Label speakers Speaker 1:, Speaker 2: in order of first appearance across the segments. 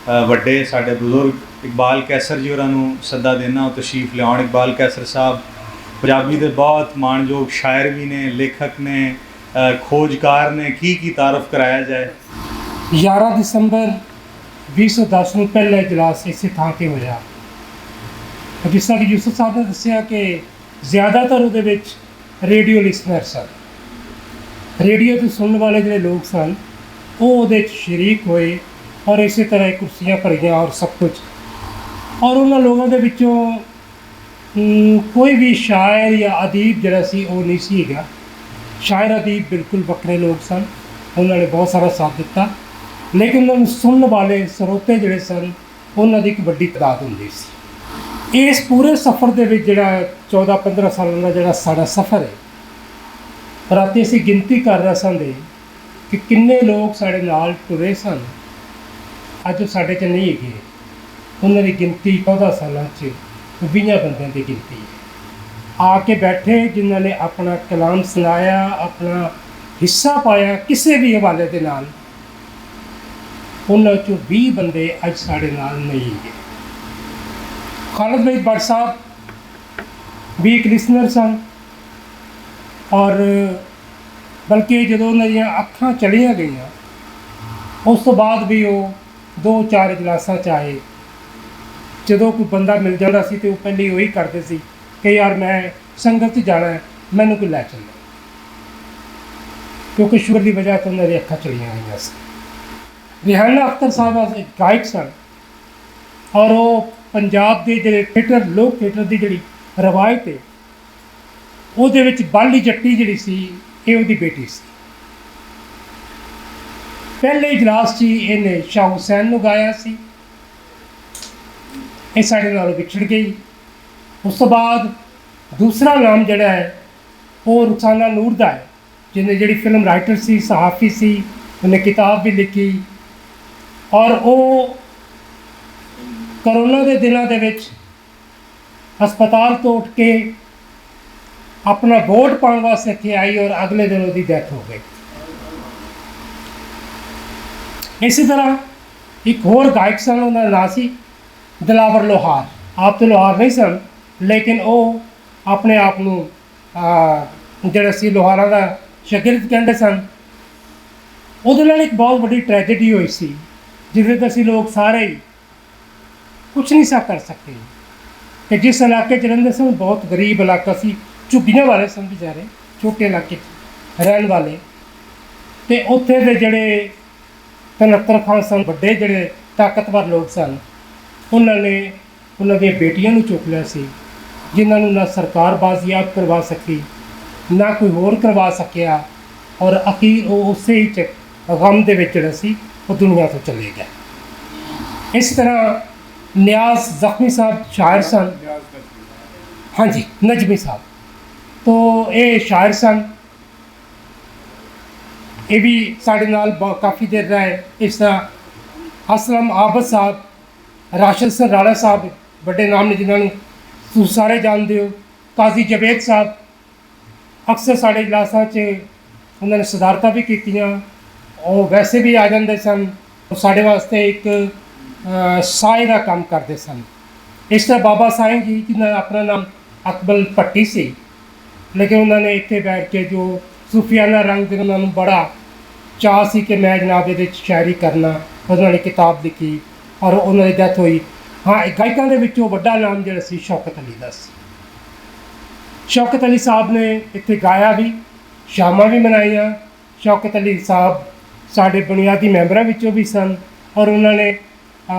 Speaker 1: ਵੱਡੇ ਸਾਡੇ ਬਜ਼ੁਰਗ ਇਕਬਾਲ ਕੈਸਰ ਜੀ ਹੋਰਾਂ ਨੂੰ ਸੱਦਾ ਦੇਣਾ, ਉਹ ਤਸ਼ਰੀਫ ਲਿਆਉਣ। ਇਕਬਾਲ ਕੈਸਰ ਸਾਹਿਬ ਪੰਜਾਬੀ ਦੇ ਬਹੁਤ ਮਾਣਯੋਗ ਸ਼ਾਇਰ ਵੀ ਨੇ, ਲੇਖਕ ਨੇ, ਖੋਜਕਾਰ ਨੇ। ਕੀ ਤਾਰਫ ਕਰਾਇਆ ਜਾਏ।
Speaker 2: 11 ਦਸੰਬਰ 2010 ਨੂੰ ਪਹਿਲਾ ਇਜਲਾਸ ਇਸੇ ਥਾਂ 'ਤੇ ਹੋਇਆ। ਜਿਸ ਤਰ੍ਹਾਂ ਕਿ ਯੂਸਫ ਸਾਹਿਬ ਨੇ ਦੱਸਿਆ ਕਿ ਜ਼ਿਆਦਾਤਰ ਉਹਦੇ ਵਿੱਚ ਰੇਡੀਓ ਲਿਸਨਰ ਸਨ, ਰੇਡੀਓ 'ਤੇ ਸੁਣਨ ਵਾਲੇ ਜਿਹੜੇ ਲੋਕ ਸਨ ਉਹ ਉਹਦੇ 'ਚ ਸ਼ਰੀਕ ਹੋਏ, ਔਰ ਇਸੇ ਤਰ੍ਹਾਂ ਕੁਰਸੀਆਂ ਭਰੀਆਂ ਔਰ ਸਭ ਕੁਝ। ਔਰ ਉਹਨਾਂ ਲੋਕਾਂ ਦੇ ਵਿੱਚੋਂ ਕੋਈ ਵੀ ਸ਼ਾਇਰ ਜਾਂ ਅਦੀਬ ਜਿਹੜਾ ਸੀ ਉਹ ਨਹੀਂ ਸੀ ਹੈਗਾ। ਸ਼ਾਇਰ ਅਦੀਬ ਬਿਲਕੁਲ ਵੱਖਰੇ ਲੋਕ ਸਨ, ਉਹਨਾਂ ਨੇ ਬਹੁਤ ਸਾਰਾ ਸਾਥ ਦਿੱਤਾ, ਲੇਕਿਨ ਉਹਨਾਂ ਨੂੰ ਸੁਣਨ ਵਾਲੇ ਸਰੋਤੇ ਜਿਹੜੇ ਸਨ ਉਹਨਾਂ ਦੀ ਇੱਕ ਵੱਡੀ ਤਾਦਾਦ ਹੁੰਦੀ ਸੀ। ਇਸ ਪੂਰੇ ਸਫ਼ਰ ਦੇ ਵਿੱਚ ਜਿਹੜਾ 14-15 ਸਾਲਾਂ ਦਾ ਜਿਹੜਾ ਸਾਡਾ ਸਫ਼ਰ ਹੈ, ਰਾਤੀ ਅਸੀਂ ਗਿਣਤੀ ਕਰ ਰਹੇ ਸਾਂ ਕਿ ਕਿੰਨੇ ਲੋਕ ਸਾਡੇ ਨਾਲ ਟੁਰੇ ਸਨ। ਅੱਜ ਉਹ ਸਾਡੇ 'ਚ ਨਹੀਂ ਹੈਗੇ। ਉਹਨਾਂ ਦੀ ਗਿਣਤੀ 14 ਸਾਲਾਂ 'ਚ 20 ਬੰਦਿਆਂ ਦੀ ਗਿਣਤੀ ਹੈ। ਆ ਕੇ ਬੈਠੇ ਜਿਨ੍ਹਾਂ ਨੇ ਆਪਣਾ ਕਲਾਮ ਸੁਣਾਇਆ, ਆਪਣਾ ਹਿੱਸਾ ਪਾਇਆ ਕਿਸੇ ਵੀ ਹਵਾਲੇ ਦੇ ਨਾਲ, ਉਹਨਾਂ 'ਚੋਂ 20 ਬੰਦੇ ਅੱਜ ਸਾਡੇ ਨਾਲ ਨਹੀਂ ਹੈਗੇ। ਖਾਲਿਦ ਭਾਈ ਭੱਟ ਸਾਹਿਬ ਵੀ ਇੱਕ ਲਿਸਨਰ ਸਨ, ਔਰ ਬਲਕਿ ਜਦੋਂ ਉਹਨਾਂ ਦੀਆਂ ਅੱਖਾਂ ਚਲੀਆਂ ਗਈਆਂ ਉਸ ਤੋਂ ਬਾਅਦ ਵੀ ਉਹ 2-4 ਇਜਲਾਸਾਂ 'ਚ ਆਏ। ਜਦੋਂ ਕੋਈ ਬੰਦਾ ਮਿਲ ਜਾਂਦਾ ਸੀ ਤਾਂ ਉਹ ਪਹਿਲੇ ਉਹੀ ਕਰਦੇ ਸੀ ਕਿ ਯਾਰ ਮੈਂ ਸੰਗਤ 'ਚ ਜਾਣਾ, ਮੈਨੂੰ ਕੋਈ ਲੈ ਚੱਲੇ, ਕਿਉਂਕਿ ਸ਼ੂਗਰ ਦੀ ਵਜ੍ਹਾ ਤੋਂ ਉਹਨਾਂ ਦੀਆਂ ਅੱਖਾਂ ਚਲੀਆਂ ਗਈਆਂ ਸੀ। ਰਿਹਾਨਾ ਅਖਤਰ ਸਾਹਿਬ ਇੱਕ ਗਾਇਕ ਸਨ, ਔਰ ਉਹ ਪੰਜਾਬ ਦੇ ਜਿਹੜੇ ਥੀਏਟਰ, ਲੋਕ ਥੀਏਟਰ ਦੀ ਜਿਹੜੀ ਰਵਾਇਤ ਹੈ ਉਹਦੇ ਵਿੱਚ ਬਾਲੀ ਜੱਟੀ ਜਿਹੜੀ ਸੀ ਇਹ ਉਹਦੀ ਬੇਟੀ ਸੀ। ਪਹਿਲੇ ਇਜਲਾਸ 'ਚ ਇਹਨੇ ਸ਼ਾਹ ਹੁਸੈਨ ਨੂੰ ਗਾਇਆ ਸੀ, ਇਹ ਸਾਡੇ ਨਾਲੋਂ ਵਿਛੜ ਗਈ। ਉਸ ਤੋਂ ਬਾਅਦ ਦੂਸਰਾ ਨਾਮ ਜਿਹੜਾ ਹੈ ਉਹ ਰੁਖਸਾਨਾ ਨੂਰ ਦਾ ਹੈ, ਜਿਹਨੇ ਜਿਹੜੀ ਫਿਲਮ ਰਾਈਟਰ ਸੀ, ਸਹਾਫੀ ਸੀ, ਉਹਨੇ ਕਿਤਾਬ ਵੀ ਲਿਖੀ। ਔਰ ਉਹ ਕਰੋਨਾ ਦੇ ਦਿਨਾਂ ਦੇ ਵਿੱਚ ਹਸਪਤਾਲ ਤੋਂ ਉੱਠ ਕੇ ਆਪਣਾ ਵੋਟ ਪਾਉਣ ਵਾਸਤੇ ਇੱਥੇ ਆਈ, ਔਰ ਅਗਲੇ ਦਿਨ ਉਹਦੀ ਡੈਥ ਹੋ ਗਈ। ਇਸੇ ਤਰ੍ਹਾਂ ਇੱਕ ਹੋਰ ਗਾਇਕ ਸਨ, ਉਹਨਾਂ ਦਾ ਨਾਂ ਸੀ ਦਿਲਾਵਰ ਲੋਹਾਰ। ਆਪ ਤਾਂ ਲੋਹਾਰ ਨਹੀਂ ਸਨ, ਲੇਕਿਨ ਉਹ ਆਪਣੇ ਆਪ ਨੂੰ ਜਿਹੜਾ ਸੀ ਲੋਹਾਰਾਂ ਦਾ ਸ਼ਾਗਿਰਦ ਕਹਿੰਦੇ ਸਨ। ਉਹਦੇ ਨਾਲ ਇੱਕ ਬਹੁਤ ਵੱਡੀ ਟ੍ਰੈਜੇਡੀ ਹੋਈ ਸੀ, ਜਿਹਦੇ 'ਤੇ ਅਸੀਂ ਲੋਕ ਸਾਰੇ ਹੀ ਕੁਛ ਨਹੀਂ ਸਾ ਕਰ ਸਕਦੇ। ਕਿ ਜਿਸ ਇਲਾਕੇ 'ਚ ਰਹਿੰਦੇ ਸਨ ਬਹੁਤ ਗਰੀਬ ਇਲਾਕਾ ਸੀ, ਝੁੱਗੀਆਂ ਵਾਲੇ ਸਨ ਵਿਚਾਰੇ, ਛੋਟੇ ਇਲਾਕੇ 'ਚ ਰਹਿਣ ਵਾਲੇ, ਅਤੇ ਉੱਥੇ ਦੇ ਜਿਹੜੇ 73 ਖਾਨ ਸਨ, ਵੱਡੇ ਜਿਹੜੇ ਤਾਕਤਵਰ ਲੋਕ ਸਨ, ਉਹਨਾਂ ਨੇ ਉਹਨਾਂ ਦੀਆਂ ਬੇਟੀਆਂ ਨੂੰ ਚੁੱਕ ਲਿਆ ਸੀ, ਜਿਨ੍ਹਾਂ ਨੂੰ ਨਾ ਸਰਕਾਰ ਬਾਜ਼ੀਆਬ ਕਰਵਾ ਸਕੀ, ਨਾ ਕੋਈ ਹੋਰ ਕਰਵਾ ਸਕਿਆ, ਔਰ ਅਖੀਰ ਉਹ ਉਸੇ ਹੀ ਗਮ ਦੇ ਵਿੱਚ ਜਿਹੜਾ ਸੀ ਉਹ ਦੁਨੀਆ ਤੋਂ ਚਲੇ ਗਿਆ। ਇਸ ਤਰ੍ਹਾਂ ਨਿਆਜ਼ ਜ਼ਖਮੀ ਸਾਹਿਬ ਸ਼ਾਇਰ ਸਨ, ਹਾਂਜੀ ਨਜਮੀ ਸਾਹਿਬ, ਤੋਂ ਇਹ ਸ਼ਾਇਰ ਸਨ, ਇਹ ਵੀ ਸਾਡੇ ਨਾਲ ਕਾਫੀ ਦੇਰ ਰਹੇ। ਇਸ ਤਰ੍ਹਾਂ ਅਸਲਮ ਆਬਦ ਸਾਹਿਬ, ਰਾਸ਼ਦ ਸਰ ਰਾਣਾ ਸਾਹਿਬ, ਵੱਡੇ ਨਾਮ ਨੇ ਜਿਨ੍ਹਾਂ ਨੂੰ ਤੁਸੀਂ ਸਾਰੇ ਜਾਣਦੇ ਹੋ। ਕਾਜ਼ੀ ਜਵੇਦ ਸਾਹਿਬ ਅਕਸਰ ਸਾਡੇ ਇਜਲਾਸਾਂ 'ਚ ਉਹਨਾਂ ਨੇ ਸਦਾਰਤਾਂ ਵੀ ਕੀਤੀਆਂ, ਉਹ ਵੈਸੇ ਵੀ ਆ ਜਾਂਦੇ ਸਨ, ਸਾਡੇ ਵਾਸਤੇ ਇੱਕ ਸਾਏ ਦਾ ਕੰਮ ਕਰਦੇ ਸਨ। ਇਸ ਤਰ੍ਹਾਂ ਬਾਬਾ ਸਾਈਂ ਜੀ, ਜਿਹਨਾਂ ਦਾ ਆਪਣਾ ਨਾਮ ਅਕਬਲ ਭੱਟੀ ਸੀ, ਲੇਕਿਨ ਉਹਨਾਂ ਨੇ ਇੱਥੇ ਬੈਠ ਕੇ ਜੋ ਸੂਫੀਆਨਾ ਰੰਗ ਦੇ ਉਹਨਾਂ ਨੂੰ ਬੜਾ ਚਾਅ ਸੀ ਕਿ ਮੈਂ ਜਨਾਬ ਇਹਦੇ 'ਚ ਸ਼ਾਇਰੀ ਕਰਨਾ, ਉਹਨਾਂ ਨੇ ਕਿਤਾਬ ਲਿਖੀ, ਔਰ ਉਹਨਾਂ ਦੀ ਡੈਥ ਹੋਈ। ਹਾਂ, ਗਾਇਕਾਂ ਦੇ ਵਿੱਚੋਂ ਵੱਡਾ ਨਾਮ ਜਿਹੜਾ ਸੀ ਸ਼ੌਕਤ ਅਲੀ ਦਾ ਸੀ। ਸ਼ੌਕਤ ਅਲੀ ਸਾਹਿਬ ਨੇ ਇੱਥੇ ਗਾਇਆ ਵੀ, ਸ਼ਾਮਾਂ ਵੀ ਮਨਾਈਆਂ। ਸ਼ੌਕਤ ਅਲੀ ਸਾਹਿਬ ਸਾਡੇ ਬੁਨਿਆਦੀ ਮੈਂਬਰਾਂ ਵਿੱਚੋਂ ਵੀ ਸਨ, ਔਰ ਉਹਨਾਂ ਨੇ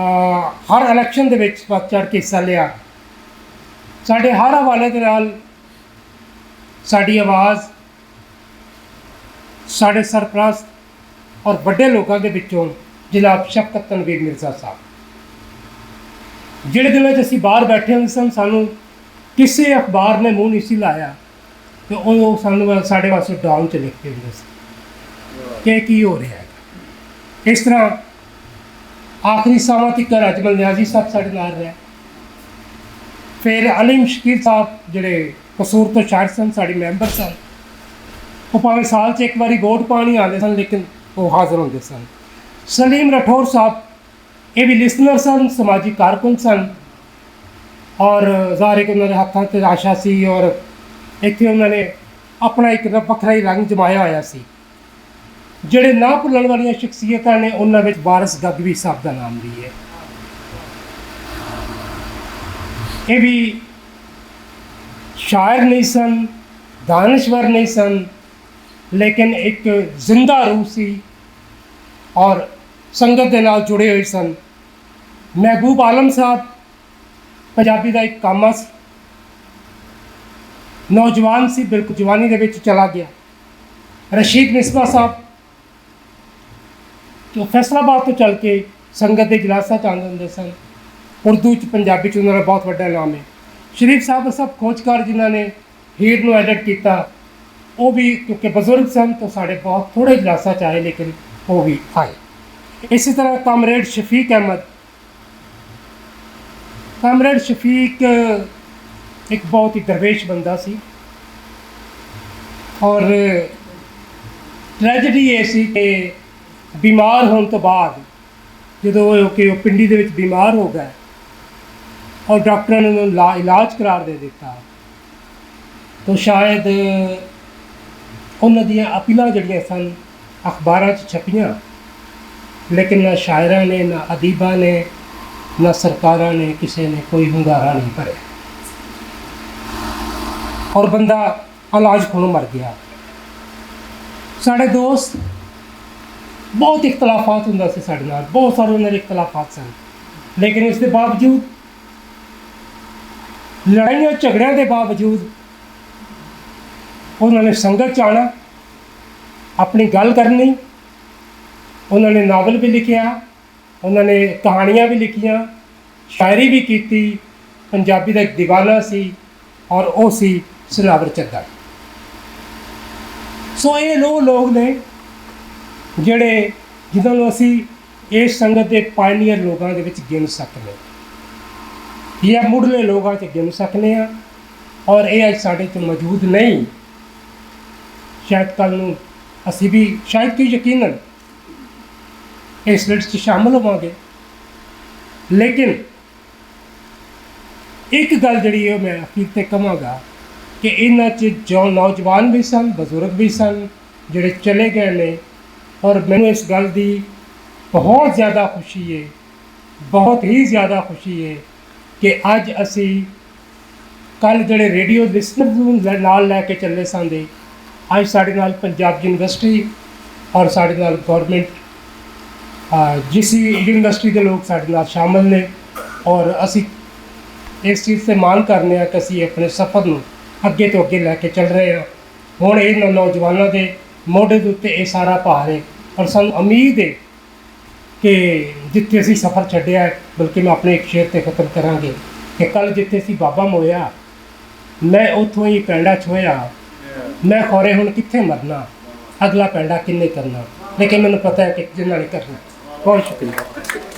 Speaker 2: ਹਰ ਇਲੈਕਸ਼ਨ ਦੇ ਵਿੱਚ ਵੱਧ ਚੜ੍ਹ ਕੇ ਹਿੱਸਾ ਲਿਆ। ਸਾਡੇ ਹਰ ਹਵਾਲੇ ਦੇ ਨਾਲ ਸਾਡੀ ਆਵਾਜ਼ ਸਾਡੇ ਸਰਪ੍ਰਸਤ ਔਰ ਵੱਡੇ ਲੋਕਾਂ ਦੇ ਵਿੱਚੋਂ ਜਨਾਬ ਸ਼ਫਕਤ ਤਨਵੀਰ ਮਿਰਜ਼ਾ ਸਾਹਿਬ, ਜਿਹੜੇ ਦਿਨਾਂ 'ਚ ਅਸੀਂ ਬਾਹਰ ਬੈਠੇ ਹੁੰਦੇ ਸਨ, ਸਾਨੂੰ ਕਿਸੇ ਅਖਬਾਰ ਨੇ ਮੂੰਹ ਨਹੀਂ ਸੀ ਲਾਇਆ ਅਤੇ ਉਹ ਸਾਨੂੰ ਸਾਡੇ ਵਾਸਤੇ ਡਾਊਨ 'ਚ ਲਿਖਦੇ ਹੁੰਦੇ ਸੀ ਕਿ ਕੀ ਹੋ ਰਿਹਾ ਹੈ। ਇਸ ਤਰ੍ਹਾਂ ਆਖਰੀ ਸਾਵਾਂ ਤੱਕ ਅਜਮਲ ਨਿਆਜ਼ੀ ਸਾਹਿਬ ਸਾਡੇ ਨਾਲ ਰਹੇ। ਫਿਰ ਅਲੀਮ ਸ਼ਕੀਰ ਸਾਹਿਬ ਜਿਹੜੇ ਕਸੂਰ ਤੋਂ ਸ਼ਾਇਰ ਸਨ, ਸਾਡੇ ਮੈਂਬਰ ਸਨ, ਉਹ ਭਾਵੇਂ ਸਾਲ 'ਚ ਇੱਕ ਵਾਰੀ ਵੋਟ ਪਾਣੀ ਆਉਂਦੇ ਸਨ, ਲੇਕਿਨ ਉਹ ਹਾਜ਼ਰ ਹੁੰਦੇ ਸਨ। ਸਲੀਮ ਰਠੌਰ ਸਾਹਿਬ ਇਹ ਵੀ ਲਿਸਨਰ ਸਨ, ਸਮਾਜਿਕ ਕਾਰਕੁਨ ਸਨ ਔਰ ਜ਼ਾਹਿਰ ਕਿ ਉਹਨਾਂ ਦੇ ਹੱਥਾਂ 'ਤੇ ਆਸ਼ਾ ਸੀ ਔਰ ਇੱਥੇ ਉਹਨਾਂ ਨੇ ਆਪਣਾ ਇੱਕ ਵੱਖਰਾ ਹੀ ਰੰਗ ਜਮਾਇਆ ਹੋਇਆ ਸੀ। ਜਿਹੜੇ ਨਾ ਭੁੱਲਣ ਵਾਲੀਆਂ ਸ਼ਖਸੀਅਤਾਂ ਨੇ ਉਹਨਾਂ ਵਿੱਚ ਵਾਰਿਸ ਗਦਵੀ ਸਾਹਿਬ ਦਾ ਨਾਮ ਵੀ ਹੈ। ਇਹ ਵੀ ਸ਼ਾਇਰ ਨਹੀਂ ਸਨ, ਦਾਨਸ਼ਵਰ ਨਹੀਂ ਸਨ, ਲੇਕਿਨ ਇੱਕ ਜ਼ਿੰਦਾ ਰੂਹ ਸੀ ਔਰ ਸੰਗਤ ਦੇ ਨਾਲ ਜੁੜੇ ਹੋਏ ਸਨ। ਮਹਿਬੂਬ ਆਲਮ ਸਾਹਿਬ ਪੰਜਾਬੀ ਦਾ ਇੱਕ ਕਾਮਾ ਸੀ, ਨੌਜਵਾਨ ਸੀ, ਬਿਲਕੁਲ ਜਵਾਨੀ ਦੇ ਵਿੱਚ ਚਲਾ ਗਿਆ। ਰਸ਼ੀਦ ਮਿਸਬਾ ਸਾਹਿਬ ਜੋ ਫੈਸਲਾਬਾਦ ਤੋਂ ਚੱਲ ਕੇ ਸੰਗਤ ਦੇ ਜਲਾਸਾ 'ਚ ਆਉਂਦੇ ਹੁੰਦੇ ਸਨ। ਉਰਦੂ 'ਚ ਪੰਜਾਬੀ 'ਚ ਉਹਨਾਂ ਦਾ ਬਹੁਤ ਵੱਡਾ ਨਾਮ ਹੈ। ਸ਼ਰੀਫ ਸਾਹਿਬ ਸਭ ਖੋਜਕਾਰ ਜਿਨ੍ਹਾਂ ਨੇ ਹੀਰ ਨੂੰ ਐਡਿਟ ਕੀਤਾ, ਉਹ ਵੀ ਕਿਉਂਕਿ ਬਜ਼ੁਰਗ ਸਨ ਤਾਂ ਸਾਡੇ ਬਹੁਤ ਥੋੜ੍ਹੇ ਜਲਾਸਾ 'ਚ ਆਏ, ਲੇਕਿਨ ਉਹ ਵੀ ਆਏ। ਇਸੇ ਤਰ੍ਹਾਂ ਕਾਮਰੇਡ ਸ਼ਫੀਕ ਅਹਿਮਦ। ਕਾਮਰੇਡ ਸ਼ਫੀਕ ਇੱਕ ਬਹੁਤ ਹੀ ਦਰਵੇਸ਼ ਬੰਦਾ ਸੀ ਔਰ ਟ੍ਰੈਜਡੀ ਇਹ ਸੀ ਕਿ ਬਿਮਾਰ ਹੋਣ ਤੋਂ ਬਾਅਦ ਜਦੋਂ ਉਹ ਪਿੰਡੀ ਦੇ ਵਿੱਚ ਬਿਮਾਰ ਹੋ ਗਏ ਔਰ ਡਾਕਟਰਾਂ ਨੇ ਉਹਨੂੰ ਇਲਾਜ ਕਰਾਰ ਦੇ ਦਿੱਤਾ, ਤਾਂ ਸ਼ਾਇਦ ਉਹਨਾਂ ਦੀਆਂ ਅਪੀਲਾਂ ਜਿਹੜੀਆਂ ਸਨ ਅਖਬਾਰਾਂ 'ਚ ਛਪੀਆਂ, ਲੇਕਿਨ ਨਾ ਸ਼ਾਇਰਾਂ ਨੇ, ਨਾ ਅਦੀਬਾਂ ਨੇ, ਨਾ ਸਰਕਾਰਾਂ ਨੇ, ਕਿਸੇ ਨੇ ਕੋਈ ਹੁੰਗਾਰਾ ਨਹੀਂ ਭਰਿਆ ਔਰ ਬੰਦਾ ਇਲਾਜ ਕੋਲੋਂ ਮਰ ਗਿਆ। ਸਾਡੇ ਦੋਸਤ ਬਹੁਤ ਇਖਤਲਾਫਾਤ ਹੁੰਦਾ ਸੀ ਸਾਡੇ ਨਾਲ, ਬਹੁਤ ਸਾਰੇ ਉਹਨਾਂ ਦੇ ਇਖਤਲਾਫਾਤ ਸਨ, ਲੇਕਿਨ ਇਸ ਦੇ ਬਾਵਜੂਦ, ਲੜਾਈਆਂ ਝਗੜਿਆਂ ਦੇ ਬਾਵਜੂਦ ਉਹਨਾਂ ਨੇ ਸੰਗਤ 'ਚ ਆਉਣਾ, ਆਪਣੀ ਗੱਲ ਕਰਨੀ। ਉਹਨਾਂ ਨੇ ਨਾਵਲ ਵੀ ਲਿਖਿਆ, ਉਹਨਾਂ ਨੇ ਕਹਾਣੀਆਂ ਵੀ ਲਿਖੀਆਂ, ਸ਼ਾਇਰੀ ਵੀ ਕੀਤੀ। ਪੰਜਾਬੀ ਦਾ ਇੱਕ ਦੀਵਾਨਾ ਸੀ ਔਰ ਉਹ ਸੀ ਸਨਾਵਰ ਚੱਦਾ। ਸੋ ਇਹ ਲੋਕ ਨੇ ਜਿਹੜੇ ਜਿਨ੍ਹਾਂ ਨੂੰ ਅਸੀਂ ਇਸ ਸੰਗਤ ਦੇ ਪਾਇਨੀਅਰ ਲੋਕਾਂ ਦੇ ਵਿੱਚ ਗਿਣ ਸਕਦੇ ਜਾਂ ਮੁੱਢਲੇ ਲੋਕਾਂ 'ਚ ਗਿਣ ਸਕਦੇ ਹਾਂ ਔਰ ਇਹ ਅੱਜ ਸਾਡੇ 'ਚ ਮੌਜੂਦ ਨਹੀਂ। ਸ਼ਾਇਦ ਕੱਲ੍ਹ ਨੂੰ ਅਸੀਂ ਵੀ ਸ਼ਾਇਦ ਕਿ ਯਕੀਨਨ ਇਸ ਲਿਸਟ 'ਚ ਸ਼ਾਮਲ ਹੋਵਾਂਗੇ, ਲੇਕਿਨ ਇੱਕ ਗੱਲ ਜਿਹੜੀ ਉਹ ਮੈਂ ਅਖੀਰ 'ਤੇ ਕਹਾਂਗਾ ਕਿ ਇਹਨਾਂ 'ਚ ਜੋ ਨੌਜਵਾਨ ਵੀ ਸਨ, ਬਜ਼ੁਰਗ ਵੀ ਸਨ ਜਿਹੜੇ ਚਲੇ ਗਏ ਨੇ ਔਰ ਮੈਨੂੰ ਇਸ ਗੱਲ ਦੀ ਬਹੁਤ ਜ਼ਿਆਦਾ ਖੁਸ਼ੀ ਹੈ, ਬਹੁਤ ਹੀ ਜ਼ਿਆਦਾ ਖੁਸ਼ੀ ਹੈ ਕਿ ਅੱਜ ਅਸੀਂ ਕੱਲ੍ਹ ਜਿਹੜੇ ਰੇਡੀਓ ਲਿਸਨਰ ਨੂੰ ਨਾਲ ਲੈ ਕੇ ਚੱਲੇ ਸੰਦੇ, ਅੱਜ ਸਾਡੇ ਨਾਲ ਪੰਜਾਬ ਯੂਨੀਵਰਸਿਟੀ ਔਰ ਸਾਡੇ ਨਾਲ ਗੌਰਮੈਂਟ ਜਿਸ ਯੂਨੀਵਰਸਿਟੀ ਦੇ ਲੋਕ ਸਾਡੇ ਨਾਲ ਸ਼ਾਮਲ ਨੇ ਔਰ ਅਸੀਂ ਇਸ ਚੀਜ਼ 'ਤੇ ਮਾਣ ਕਰਨੇ ਹਾਂ ਕਿ ਅਸੀਂ ਆਪਣੇ ਸਫ਼ਰ ਨੂੰ ਅੱਗੇ ਤੋਂ ਅੱਗੇ ਲੈ ਕੇ ਚੱਲ ਰਹੇ ਹਾਂ। ਹੁਣ ਇਹਨਾਂ ਨੌਜਵਾਨਾਂ ਦੇ ਮੋਢੇ ਦੇ ਉੱਤੇ ਇਹ ਸਾਰਾ ਭਾਰ ਹੈ ਔਰ ਸਾਨੂੰ ਉਮੀਦ ਹੈ ਕਿ ਜਿੱਥੇ ਅਸੀਂ ਸਫ਼ਰ ਛੱਡਿਆ ਹੈ, ਬਲਕਿ ਮੈਂ ਆਪਣੇ ਇੱਕ ਸ਼ੇਰ 'ਤੇ ਖਤਮ ਕਰਾਂਗੇ ਕਿ ਕੱਲ੍ਹ ਜਿੱਥੇ ਅਸੀਂ ਬਾਬਾ ਮੋਇਆ, ਮੈਂ ਉੱਥੋਂ ਹੀ ਪੈਂਡਾ ਛੋਇਆ, ਮੈਂ ਖੋਰੇ ਹੁਣ ਕਿੱਥੇ ਮਰਨਾ, ਅਗਲਾ ਪੈਂਡਾ ਕਿੰਨੇ ਕਰਨਾ, ਲੇਕਿਨ ਮੈਨੂੰ ਪਤਾ ਹੈ ਕਿ ਜਿੰਨਾ ਨਹੀਂ ਕਰਨਾ। ਬਹੁਤ ਸ਼ੁਕਰੀਆ।